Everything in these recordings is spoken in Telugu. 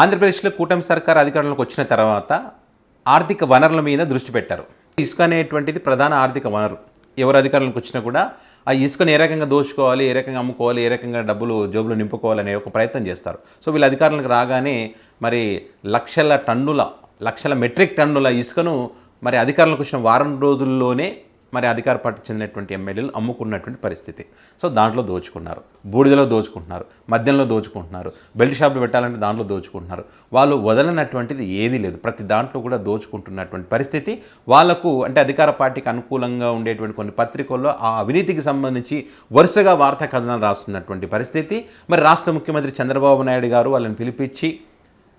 ఆంధ్రప్రదేశ్లో కూటమి సర్కార్ అధికారంలోకి వచ్చిన తర్వాత ఆర్థిక వనరుల మీద దృష్టి పెట్టారు. ఇసుక అనేటువంటిది ప్రధాన ఆర్థిక వనరు. ఎవరు అధికారంలోకి వచ్చినా కూడా ఆ ఇసుకను ఏ రకంగా దోచుకోవాలి, ఏ రకంగా అమ్ముకోవాలి, ఏ రకంగా డబ్బులు జోబులు నింపుకోవాలనే ఒక ప్రయత్నం చేస్తారు. సో వీళ్ళు అధికారంలోకి రాగానే మరి లక్షల మెట్రిక్ టన్నుల ఇసుకను మరి అధికారంలోకి వచ్చిన వారం రోజుల్లోనే మరి అధికార పార్టీకి చెందినటువంటి ఎమ్మెల్యేలు అమ్ముకున్నటువంటి పరిస్థితి. సో దాంట్లో దోచుకున్నారు, బూడిదలో దోచుకుంటున్నారు, మద్యంలో దోచుకుంటున్నారు, బెల్ట్ షాపులు పెట్టాలంటే దాంట్లో దోచుకుంటున్నారు. వాళ్ళు వదలనటువంటిది ఏదీ లేదు, ప్రతి దాంట్లో కూడా దోచుకుంటున్నటువంటి పరిస్థితి. వాళ్లకు అంటే అధికార పార్టీకి అనుకూలంగా ఉండేటువంటి కొన్ని పత్రికల్లో ఆ అవినీతికి సంబంధించి వరుసగా వార్తా కథనాలు రాస్తున్నటువంటి పరిస్థితి. మరి రాష్ట్ర ముఖ్యమంత్రి చంద్రబాబు నాయుడు గారు వాళ్ళని పిలిపించి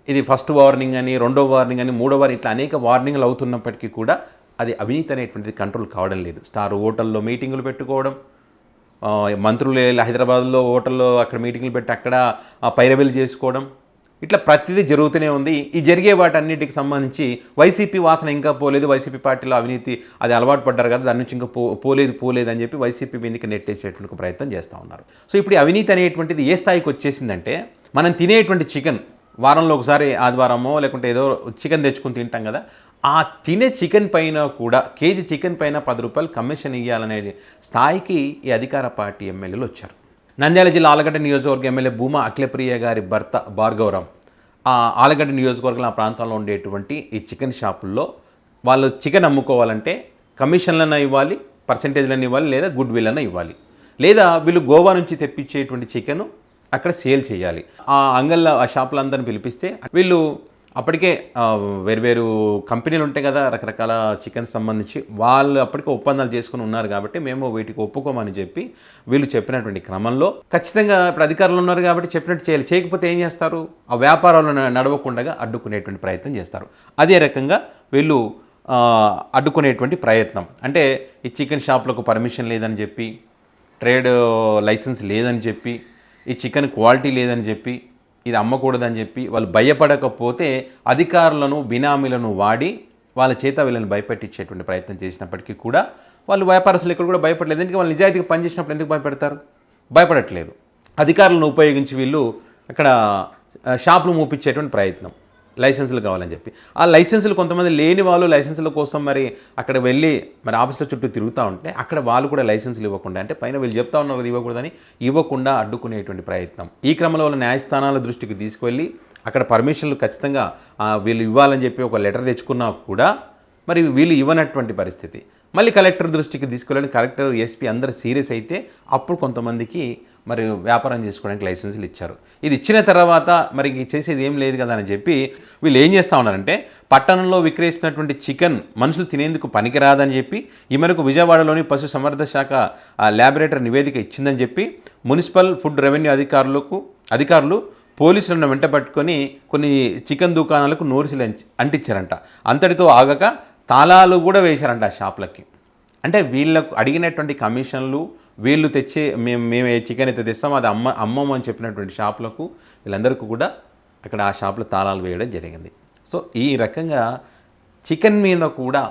ఇది ఫస్ట్ వార్నింగ్ అని, రెండో వార్నింగ్ అని, మూడో వార్నింగ్, ఇట్లా అనేక వార్నింగ్లు అవుతున్నప్పటికీ కూడా అది అవినీతి అనేటువంటిది కంట్రోల్ కావడం లేదు. స్టార్ హోటల్లో మీటింగులు పెట్టుకోవడం, మంత్రులు హైదరాబాద్లో హోటల్లో అక్కడ మీటింగులు పెట్టి అక్కడ పైరవీలు చేసుకోవడం, ఇట్లా ప్రతిదీ జరుగుతూనే ఉంది. ఈ జరిగే వాటన్నిటికి సంబంధించి వైసీపీ వాసన ఇంకా పోలేదు. వైసీపీ పార్టీలో అవినీతి అది అలవాటు పడ్డారు కదా, దాని నుంచి ఇంకా పోలేదు అని చెప్పి వైసీపీ మీదకి నెట్టేసేటువంటి ప్రయత్నం చేస్తూ ఉన్నారు. సో ఇప్పుడు అవినీతి అనేటువంటిది ఏ స్థాయికి వచ్చేసిందంటే, మనం తినేటువంటి చికెన్ వారంలో ఒకసారి ఆదివారమో లేకుంటే ఏదో చికెన్ తెచ్చుకుని తింటాం కదా, ఆ తినే చికెన్ పైన కూడా కేజీ చికెన్ పైన 10 రూపాయలు కమిషన్ ఇవ్వాలనే స్థాయికి ఈ అధికార పార్టీ ఎమ్మెల్యేలు వచ్చారు. నంద్యాల జిల్లా ఆలగడ్డ నియోజకవర్గ ఎమ్మెల్యే భూమా అఖిలప్రియ గారి భర్త భార్గవరామ్ ఆ ఆలగడ్డ నియోజకవర్గం ఆ ప్రాంతంలో ఉండేటువంటి ఈ చికెన్ షాపుల్లో వాళ్ళు చికెన్ అమ్ముకోవాలంటే కమిషన్లన్నా ఇవ్వాలి, పర్సెంటేజ్లను ఇవ్వాలి, లేదా గుడ్ విల్ అన్నా ఇవ్వాలి, లేదా వీళ్ళు గోవా నుంచి తెప్పించేటువంటి చికెన్ అక్కడ సేల్ చేయాలి. ఆ అంగళ్ళ ఆ షాపులందరిని పిలిపిస్తే వీళ్ళు అప్పటికే వేరు కంపెనీలు ఉంటాయి కదా రకరకాల చికెన్ సంబంధించి, వాళ్ళు అప్పటికే ఒప్పందాలు చేసుకుని ఉన్నారు కాబట్టి మేము వీటికి ఒప్పుకోమని చెప్పి వీళ్ళు చెప్పినటువంటి క్రమంలో ఖచ్చితంగా ఇప్పుడు అధికారులు ఉన్నారు కాబట్టి చెప్పినట్టు చేయాలి. చేయకపోతే ఏం చేస్తారు, ఆ వ్యాపారాలు నడవకుండా అడ్డుకునేటువంటి ప్రయత్నం చేస్తారు. అదే రకంగా వీళ్ళు అడ్డుకునేటువంటి ప్రయత్నం అంటే ఈ చికెన్ షాపులకు పర్మిషన్ లేదని చెప్పి, ట్రేడ్ లైసెన్స్ లేదని చెప్పి, ఈ చికెన్ క్వాలిటీ లేదని చెప్పి, ఇది అమ్మకూడదని చెప్పి వాళ్ళు భయపడకపోతే అధికారులను బినామీలను వాడి వాళ్ళ చేత వీళ్ళని భయపెట్టించేటువంటి ప్రయత్నం చేసినప్పటికీ కూడా వాళ్ళు వ్యాపారస్తులు ఎక్కడ కూడా భయపడలేదు. ఎందుకంటే వాళ్ళు నిజాయితీగా పనిచేసినప్పుడు ఎందుకు భయపెడతారు, భయపడట్లేదు. అధికారులను ఉపయోగించి వీళ్ళు అక్కడ షాపులు మూపించేటువంటి ప్రయత్నం, లైసెన్సులు కావాలని చెప్పి. ఆ లైసెన్సులు కొంతమంది లేని వాళ్ళు లైసెన్సుల కోసం మరి అక్కడ వెళ్ళి మరి ఆఫీసుల చుట్టూ తిరుగుతూ ఉంటే అక్కడ వాళ్ళు కూడా లైసెన్సులు ఇవ్వకుండా, అంటే పైన వీళ్ళు చెప్తా ఉన్నారు అది ఇవ్వకూడదని, ఇవ్వకుండా అడ్డుకునేటువంటి ప్రయత్నం. ఈ క్రమంలో వాళ్ళ న్యాయస్థానాల దృష్టికి తీసుకువెళ్ళి అక్కడ పర్మిషన్లు ఖచ్చితంగా వీళ్ళు ఇవ్వాలని చెప్పి ఒక లెటర్ తెచ్చుకున్నా కూడా మరి వీళ్ళు ఇవ్వనటువంటి పరిస్థితి. మళ్ళీ కలెక్టర్ దృష్టికి తీసుకెళ్ళని కలెక్టర్, ఎస్పీ అందరూ సీరియస్ అయితే అప్పుడు కొంతమందికి మరి వ్యాపారం చేసుకోవడానికి లైసెన్సులు ఇచ్చారు. ఇది ఇచ్చిన తర్వాత మరి చేసేది ఏం లేదు కదా అని చెప్పి వీళ్ళు ఏం చేస్తూ ఉన్నారంటే, పట్టణంలో విక్రయిస్తున్నటువంటి చికెన్ మనుషులు తినేందుకు పనికిరాదని చెప్పి ఈ మేరకు విజయవాడలోని పశు సంవర్ధ శాఖ ల్యాబొరేటరీ నివేదిక ఇచ్చిందని చెప్పి మున్సిపల్ ఫుడ్ రెవెన్యూ అధికారులు పోలీసులను వెంట పట్టుకొని కొన్ని చికెన్ దుకాణాలకు నోటీసులు అంటించారంట. అంతటితో ఆగక తాళాలు కూడా వేశారంట ఆ షాపులకి. అంటే వీళ్ళకు అడిగినటువంటి కమిషన్లు వీళ్ళు తెచ్చే మేము ఏ చికెన్ అయితే తెస్తామో అది అమ్మము అని చెప్పినటువంటి షాపులకు వీళ్ళందరికీ కూడా అక్కడ ఆ షాపులో తాళాలు వేయడం జరిగింది. సో ఈ రకంగా చికెన్ మీద కూడా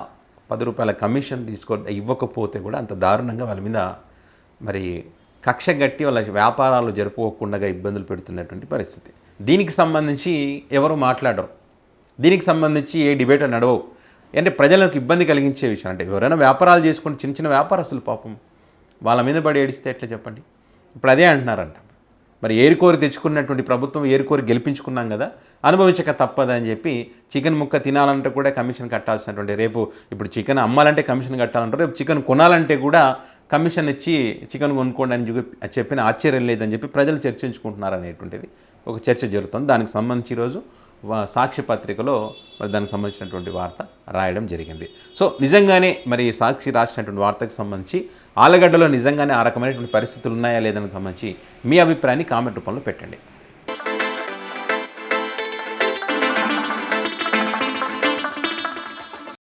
10 రూపాయల కమిషన్ ఇవ్వకపోతే కూడా అంత దారుణంగా వాళ్ళ మీద మరి కక్ష గట్టి వాళ్ళ వ్యాపారాలు జరుపుకోకుండా ఇబ్బందులు పెడుతున్నటువంటి పరిస్థితి. దీనికి సంబంధించి ఎవరు మాట్లాడరు, దీనికి సంబంధించి ఏ డిబేట్ నడవవు. అంటే ప్రజలకు ఇబ్బంది కలిగించే విషయం. అంటే ఎవరైనా వ్యాపారాలు చేసుకుని చిన్న వ్యాపారస్తులు పాపం వాళ్ళ మీద పడి ఏడిస్తే ఎట్లా చెప్పండి. ఇప్పుడు అదే అంటున్నారంట, మరి ఏరుకోరి తెచ్చుకున్నటువంటి ప్రభుత్వం ఏరుకోరి గెలిపించుకున్నాం కదా, అనుభవించక తప్పదని చెప్పి చికెన్ ముక్క తినాలంటే కూడా కమిషన్ కట్టాల్సినటువంటి, రేపు ఇప్పుడు చికెన్ అమ్మాలంటే కమిషన్ కట్టాలంటారు, రేపు చికెన్ కొనాలంటే కూడా కమిషన్ ఇచ్చి చికెన్ కొనుక్కోండి అని చెప్పిన ఆశ్చర్యం లేదని చెప్పి ప్రజలు చర్చించుకుంటున్నారు అనేటువంటిది ఒక చర్చ జరుగుతుంది. దానికి సంబంధించి ఈరోజు సాక్షి పత్రికలో మరి దానికి సంబంధించినటువంటి వార్త రాయడం జరిగింది. సో నిజంగానే మరి సాక్షి రాసినటువంటి వార్తకు సంబంధించి ఆలగడ్డలో నిజంగానే ఆ రకమైనటువంటి పరిస్థితులు ఉన్నాయా లేదని సంబంధించి మీ అభిప్రాయాన్ని కామెంట్ రూపంలో పెట్టండి.